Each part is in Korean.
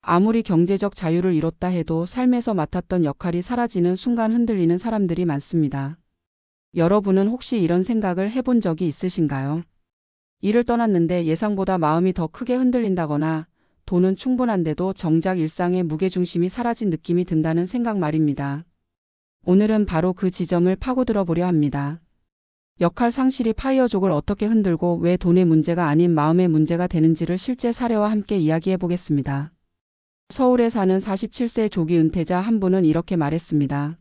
아무리 경제적 자유를 이뤘다 해도 삶에서 맡았던 역할이 사라지는 순간 흔들리는 사람들이 많습니다. 여러분은 혹시 이런 생각을 해본 적이 있으신가요? 일을 떠났는데 예상보다 마음이 더 크게 흔들린다거나 돈은 충분한데도 정작 일상의 무게중심이 사라진 느낌이 든다는 생각 말입니다. 오늘은 바로 그 지점을 파고들어 보려 합니다. 역할 상실이 파이어족을 어떻게 흔들고 왜 돈의 문제가 아닌 마음의 문제가 되는지를 실제 사례와 함께 이야기해 보겠습니다. 서울에 사는 47세 조기 은퇴자 한 분은 이렇게 말했습니다.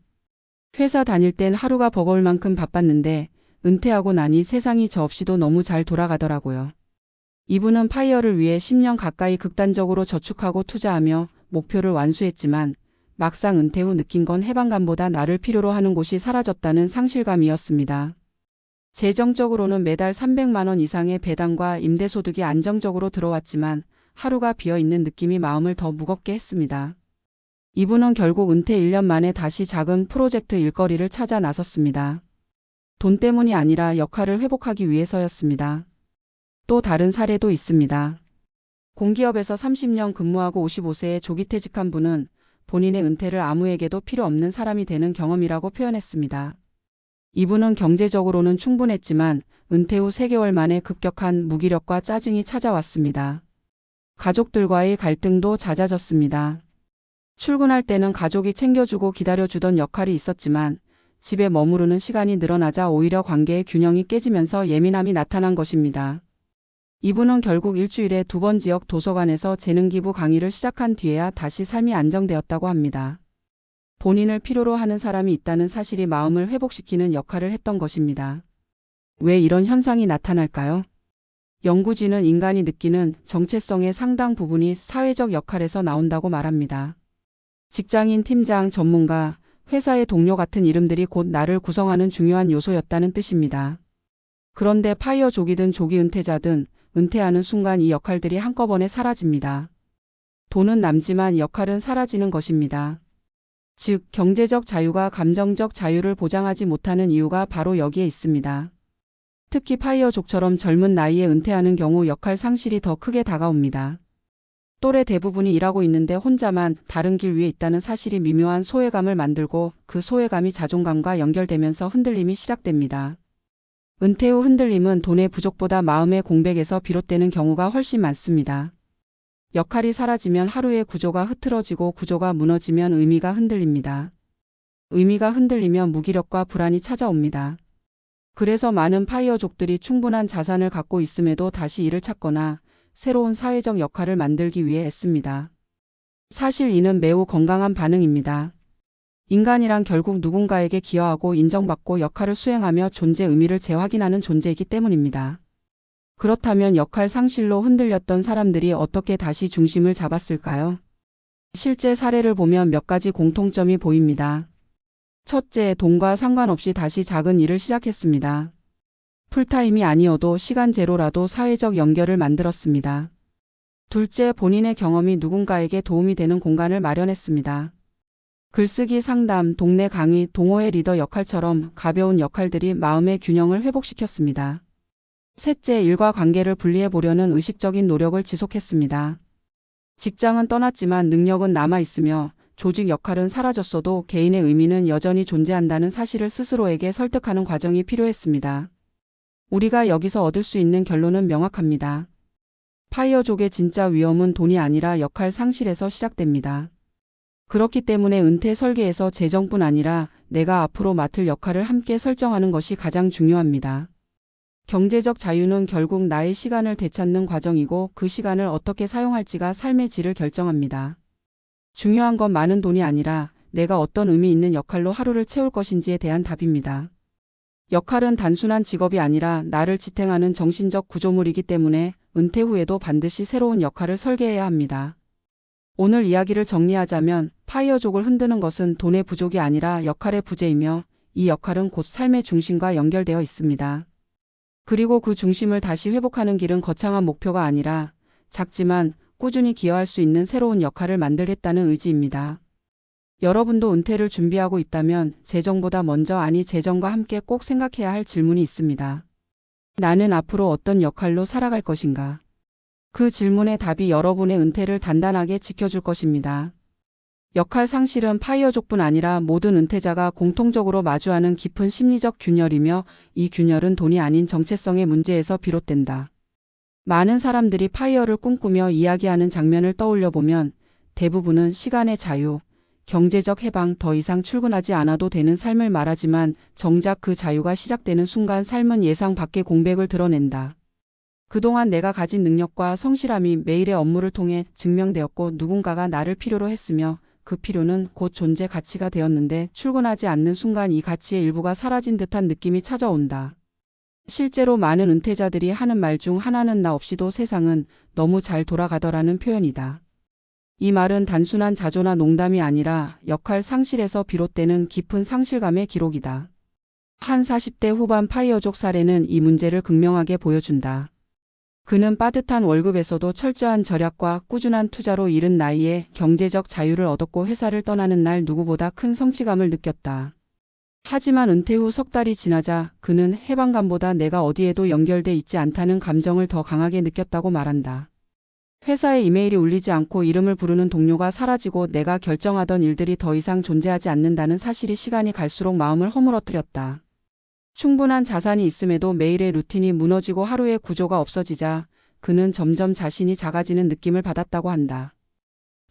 회사 다닐 땐 하루가 버거울 만큼 바빴는데 은퇴하고 나니 세상이 저 없이도 너무 잘 돌아가더라고요. 이분은 파이어를 위해 10년 가까이 극단적으로 저축하고 투자하며 목표를 완수했지만 막상 은퇴 후 느낀 건 해방감보다 나를 필요로 하는 곳이 사라졌다는 상실감이었습니다. 재정적으로는 매달 300만 원 이상의 배당과 임대소득이 안정적으로 들어왔지만 하루가 비어있는 느낌이 마음을 더 무겁게 했습니다. 이분은 결국 은퇴 1년 만에 다시 작은 프로젝트 일거리를 찾아 나섰습니다. 돈 때문이 아니라 역할을 회복하기 위해서였습니다. 또 다른 사례도 있습니다. 공기업에서 30년 근무하고 55세에 조기퇴직한 분은 본인의 은퇴를 아무에게도 필요 없는 사람이 되는 경험이라고 표현했습니다. 이분은 경제적으로는 충분했지만 은퇴 후 3개월 만에 급격한 무기력과 짜증이 찾아왔습니다. 가족들과의 갈등도 잦아졌습니다. 출근할 때는 가족이 챙겨주고 기다려주던 역할이 있었지만 집에 머무르는 시간이 늘어나자 오히려 관계의 균형이 깨지면서 예민함이 나타난 것입니다. 이분은 결국 일주일에 2번 지역 도서관에서 재능기부 강의를 시작한 뒤에야 다시 삶이 안정되었다고 합니다. 본인을 필요로 하는 사람이 있다는 사실이 마음을 회복시키는 역할을 했던 것입니다. 왜 이런 현상이 나타날까요? 연구진은 인간이 느끼는 정체성의 상당 부분이 사회적 역할에서 나온다고 말합니다. 직장인, 팀장, 전문가, 회사의 동료 같은 이름들이 곧 나를 구성하는 중요한 요소였다는 뜻입니다. 그런데 파이어족이든 조기 은퇴자든 은퇴하는 순간 이 역할들이 한꺼번에 사라집니다. 돈은 남지만 역할은 사라지는 것입니다. 즉, 경제적 자유가 감정적 자유를 보장하지 못하는 이유가 바로 여기에 있습니다. 특히 파이어족처럼 젊은 나이에 은퇴하는 경우 역할 상실이 더 크게 다가옵니다. 또래 대부분이 일하고 있는데 혼자만 다른 길 위에 있다는 사실이 미묘한 소외감을 만들고 그 소외감이 자존감과 연결되면서 흔들림이 시작됩니다. 은퇴 후 흔들림은 돈의 부족보다 마음의 공백에서 비롯되는 경우가 훨씬 많습니다. 역할이 사라지면 하루의 구조가 흐트러지고 구조가 무너지면 의미가 흔들립니다. 의미가 흔들리면 무기력과 불안이 찾아옵니다. 그래서 많은 파이어족들이 충분한 자산을 갖고 있음에도 다시 일을 찾거나 새로운 사회적 역할을 만들기 위해 애씁니다. 사실 이는 매우 건강한 반응입니다. 인간이란 결국 누군가에게 기여하고 인정받고 역할을 수행하며 존재 의미를 재확인하는 존재이기 때문입니다. 그렇다면 역할 상실로 흔들렸던 사람들이 어떻게 다시 중심을 잡았을까요? 실제 사례를 보면 몇 가지 공통점이 보입니다. 첫째, 돈과 상관없이 다시 작은 일을 시작했습니다. 풀타임이 아니어도 시간제로라도 사회적 연결을 만들었습니다. 둘째, 본인의 경험이 누군가에게 도움이 되는 공간을 마련했습니다. 글쓰기, 상담, 동네 강의, 동호회 리더 역할처럼 가벼운 역할들이 마음의 균형을 회복시켰습니다. 셋째, 일과 관계를 분리해 보려는 의식적인 노력을 지속했습니다. 직장은 떠났지만 능력은 남아있으며 조직 역할은 사라졌어도 개인의 의미는 여전히 존재한다는 사실을 스스로에게 설득하는 과정이 필요했습니다. 우리가 여기서 얻을 수 있는 결론은 명확합니다. 파이어족의 진짜 위험은 돈이 아니라 역할 상실에서 시작됩니다. 그렇기 때문에 은퇴 설계에서 재정뿐 아니라 내가 앞으로 맡을 역할을 함께 설정하는 것이 가장 중요합니다. 경제적 자유는 결국 나의 시간을 되찾는 과정이고 그 시간을 어떻게 사용할지가 삶의 질을 결정합니다. 중요한 건 많은 돈이 아니라 내가 어떤 의미 있는 역할로 하루를 채울 것인지에 대한 답입니다. 역할은 단순한 직업이 아니라 나를 지탱하는 정신적 구조물이기 때문에 은퇴 후에도 반드시 새로운 역할을 설계해야 합니다. 오늘 이야기를 정리하자면 파이어족을 흔드는 것은 돈의 부족이 아니라 역할의 부재이며 이 역할은 곧 삶의 중심과 연결되어 있습니다. 그리고 그 중심을 다시 회복하는 길은 거창한 목표가 아니라 작지만 꾸준히 기여할 수 있는 새로운 역할을 만들겠다는 의지입니다. 여러분도 은퇴를 준비하고 있다면 재정보다 먼저 재정과 함께 꼭 생각해야 할 질문이 있습니다. 나는 앞으로 어떤 역할로 살아갈 것인가? 그 질문의 답이 여러분의 은퇴를 단단하게 지켜줄 것입니다. 역할 상실은 파이어족뿐 아니라 모든 은퇴자가 공통적으로 마주하는 깊은 심리적 균열이며, 이 균열은 돈이 아닌 정체성의 문제에서 비롯된다. 많은 사람들이 파이어를 꿈꾸며 이야기하는 장면을 떠올려 보면 대부분은 시간의 자유, 경제적 해방, 더 이상 출근하지 않아도 되는 삶을 말하지만, 정작 그 자유가 시작되는 순간 삶은 예상 밖의 공백을 드러낸다. 그동안 내가 가진 능력과 성실함이 매일의 업무를 통해 증명되었고, 누군가가 나를 필요로 했으며, 그 필요는 곧 존재 가치가 되었는데, 출근하지 않는 순간 이 가치의 일부가 사라진 듯한 느낌이 찾아온다. 실제로 많은 은퇴자들이 하는 말 중 하나는 나 없이도 세상은 너무 잘 돌아가더라는 표현이다. 이 말은 단순한 자조나 농담이 아니라 역할 상실에서 비롯되는 깊은 상실감의 기록이다. 한 40대 후반 파이어족 사례는 이 문제를 극명하게 보여준다. 그는 빠듯한 월급에서도 철저한 절약과 꾸준한 투자로 이른 나이에 경제적 자유를 얻었고, 회사를 떠나는 날 누구보다 큰 성취감을 느꼈다. 하지만 은퇴 후 석 달이 지나자 그는 해방감보다 내가 어디에도 연결돼 있지 않다는 감정을 더 강하게 느꼈다고 말한다. 회사에 이메일이 울리지 않고 이름을 부르는 동료가 사라지고, 내가 결정하던 일들이 더 이상 존재하지 않는다는 사실이 시간이 갈수록 마음을 허물어뜨렸다. 충분한 자산이 있음에도 매일의 루틴이 무너지고 하루의 구조가 없어지자 그는 점점 자신이 작아지는 느낌을 받았다고 한다.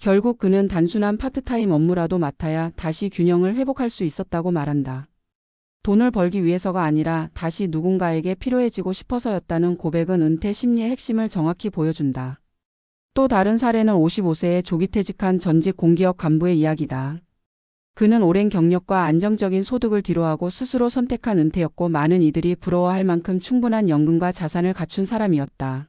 결국 그는 단순한 파트타임 업무라도 맡아야 다시 균형을 회복할 수 있었다고 말한다. 돈을 벌기 위해서가 아니라 다시 누군가에게 필요해지고 싶어서였다는 고백은 은퇴 심리의 핵심을 정확히 보여준다. 또 다른 사례는 55세에 조기퇴직한 전직 공기업 간부의 이야기다. 그는 오랜 경력과 안정적인 소득을 뒤로하고 스스로 선택한 은퇴였고, 많은 이들이 부러워할 만큼 충분한 연금과 자산을 갖춘 사람이었다.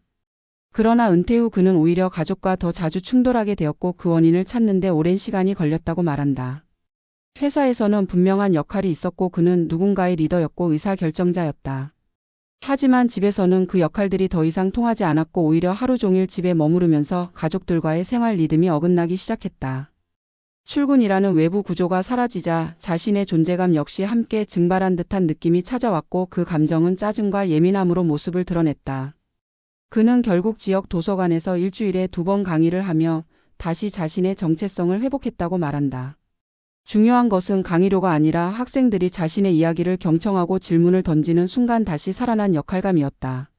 그러나 은퇴 후 그는 오히려 가족과 더 자주 충돌하게 되었고, 그 원인을 찾는데 오랜 시간이 걸렸다고 말한다. 회사에서는 분명한 역할이 있었고 그는 누군가의 리더였고 의사결정자였다. 하지만 집에서는 그 역할들이 더 이상 통하지 않았고, 오히려 하루 종일 집에 머무르면서 가족들과의 생활 리듬이 어긋나기 시작했다. 출근이라는 외부 구조가 사라지자 자신의 존재감 역시 함께 증발한 듯한 느낌이 찾아왔고, 그 감정은 짜증과 예민함으로 모습을 드러냈다. 그는 결국 지역 도서관에서 일주일에 2번 강의를 하며 다시 자신의 정체성을 회복했다고 말한다. 중요한 것은 강의료가 아니라 학생들이 자신의 이야기를 경청하고 질문을 던지는 순간 다시 살아난 역할감이었다.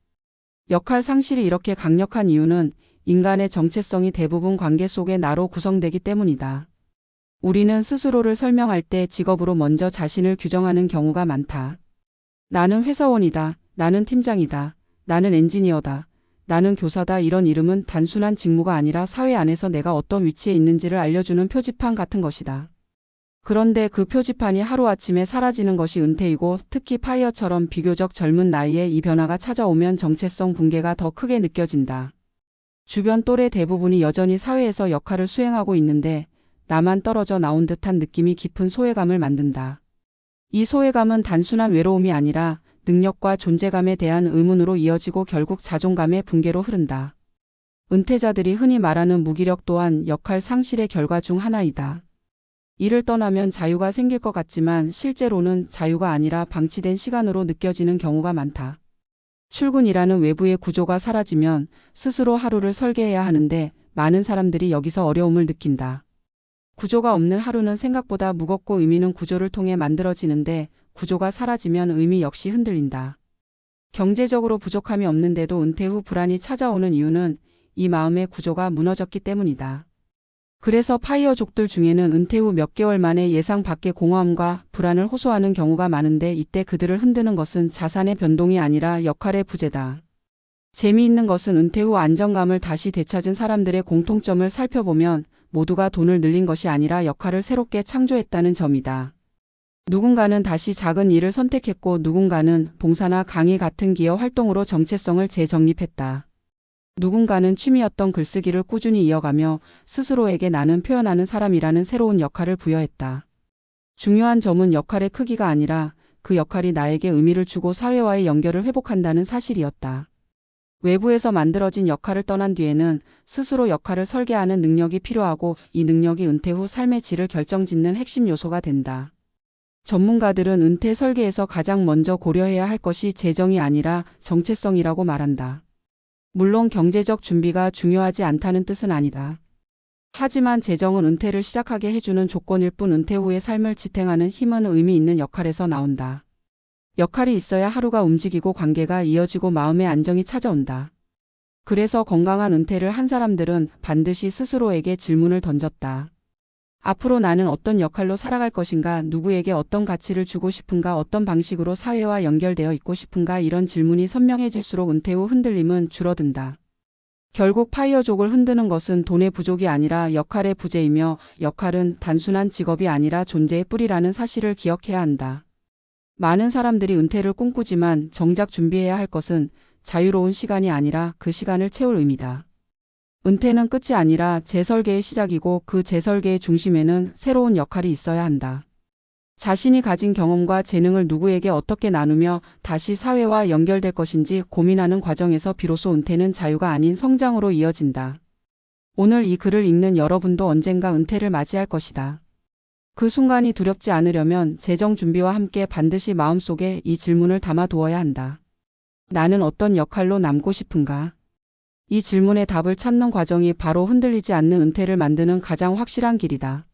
역할 상실이 이렇게 강력한 이유는 인간의 정체성이 대부분 관계 속의 나로 구성되기 때문이다. 우리는 스스로를 설명할 때 직업으로 먼저 자신을 규정하는 경우가 많다. 나는 회사원이다. 나는 팀장이다. 나는 엔지니어다. 나는 교사다. 이런 이름은 단순한 직무가 아니라 사회 안에서 내가 어떤 위치에 있는지를 알려주는 표지판 같은 것이다. 그런데 그 표지판이 하루아침에 사라지는 것이 은퇴이고, 특히 파이어처럼 비교적 젊은 나이에 이 변화가 찾아오면 정체성 붕괴가 더 크게 느껴진다. 주변 또래 대부분이 여전히 사회에서 역할을 수행하고 있는데 나만 떨어져 나온 듯한 느낌이 깊은 소외감을 만든다. 이 소외감은 단순한 외로움이 아니라 능력과 존재감에 대한 의문으로 이어지고 결국 자존감의 붕괴로 흐른다. 은퇴자들이 흔히 말하는 무기력 또한 역할 상실의 결과 중 하나이다. 이를 떠나면 자유가 생길 것 같지만 실제로는 자유가 아니라 방치된 시간으로 느껴지는 경우가 많다. 출근이라는 외부의 구조가 사라지면 스스로 하루를 설계해야 하는데, 많은 사람들이 여기서 어려움을 느낀다. 구조가 없는 하루는 생각보다 무겁고 의미는 구조를 통해 만들어지는데, 구조가 사라지면 의미 역시 흔들린다. 경제적으로 부족함이 없는데도 은퇴 후 불안이 찾아오는 이유는 이 마음의 구조가 무너졌기 때문이다. 그래서 파이어족들 중에는 은퇴 후 몇 개월 만에 예상 밖의 공허함과 불안을 호소하는 경우가 많은데, 이때 그들을 흔드는 것은 자산의 변동이 아니라 역할의 부재다. 재미있는 것은 은퇴 후 안정감을 다시 되찾은 사람들의 공통점을 살펴보면 모두가 돈을 늘린 것이 아니라 역할을 새롭게 창조했다는 점이다. 누군가는 다시 작은 일을 선택했고, 누군가는 봉사나 강의 같은 기여 활동으로 정체성을 재정립했다. 누군가는 취미였던 글쓰기를 꾸준히 이어가며 스스로에게 나는 표현하는 사람이라는 새로운 역할을 부여했다. 중요한 점은 역할의 크기가 아니라 그 역할이 나에게 의미를 주고 사회와의 연결을 회복한다는 사실이었다. 외부에서 만들어진 역할을 떠난 뒤에는 스스로 역할을 설계하는 능력이 필요하고, 이 능력이 은퇴 후 삶의 질을 결정짓는 핵심 요소가 된다. 전문가들은 은퇴 설계에서 가장 먼저 고려해야 할 것이 재정이 아니라 정체성이라고 말한다. 물론 경제적 준비가 중요하지 않다는 뜻은 아니다. 하지만 재정은 은퇴를 시작하게 해주는 조건일 뿐 은퇴 후의 삶을 지탱하는 힘은 의미 있는 역할에서 나온다. 역할이 있어야 하루가 움직이고 관계가 이어지고 마음의 안정이 찾아온다. 그래서 건강한 은퇴를 한 사람들은 반드시 스스로에게 질문을 던졌다. 앞으로 나는 어떤 역할로 살아갈 것인가, 누구에게 어떤 가치를 주고 싶은가, 어떤 방식으로 사회와 연결되어 있고 싶은가. 이런 질문이 선명해질수록 은퇴 후 흔들림은 줄어든다. 결국 파이어족을 흔드는 것은 돈의 부족이 아니라 역할의 부재이며, 역할은 단순한 직업이 아니라 존재의 뿌리라는 사실을 기억해야 한다. 많은 사람들이 은퇴를 꿈꾸지만 정작 준비해야 할 것은 자유로운 시간이 아니라 그 시간을 채울 의미다. 은퇴는 끝이 아니라 재설계의 시작이고, 그 재설계의 중심에는 새로운 역할이 있어야 한다. 자신이 가진 경험과 재능을 누구에게 어떻게 나누며 다시 사회와 연결될 것인지 고민하는 과정에서 비로소 은퇴는 자유가 아닌 성장으로 이어진다. 오늘 이 글을 읽는 여러분도 언젠가 은퇴를 맞이할 것이다. 그 순간이 두렵지 않으려면 재정 준비와 함께 반드시 마음속에 이 질문을 담아두어야 한다. 나는 어떤 역할로 남고 싶은가? 이 질문의 답을 찾는 과정이 바로 흔들리지 않는 은퇴를 만드는 가장 확실한 길이다.